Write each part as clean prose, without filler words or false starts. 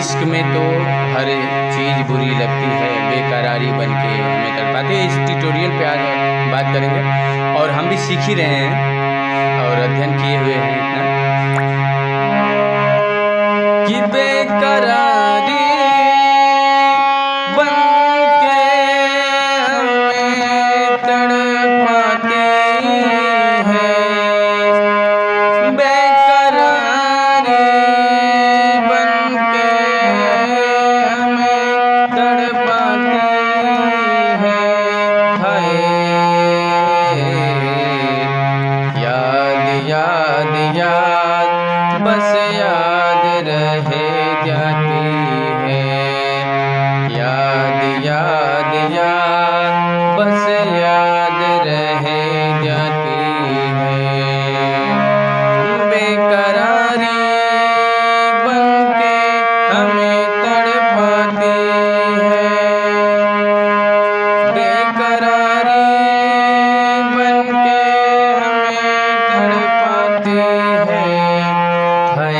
इश्क में तो हर चीज़ बुरी लगती है, बेकरारी बन के हमें तड़पाती है। इस ट्यूटोरियल पे आज बात करेंगे और हम भी सीख ही रहे हैं और अध्ययन किए हुए हैं इतना कि बेकरारी बन के हमें तड़पाती है, बेकरारी बन के हमें तड़पाती है। हाय याद याद याद बस याद रहे जाती है, याद याद याद बस याद रहे जाती है। बेकरारी बन के हमें तड़पाती है, बेकरारी बन के हमें तड़पाती है। हाय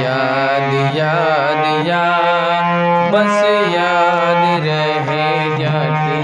याद याद याद बस याद रहे जाती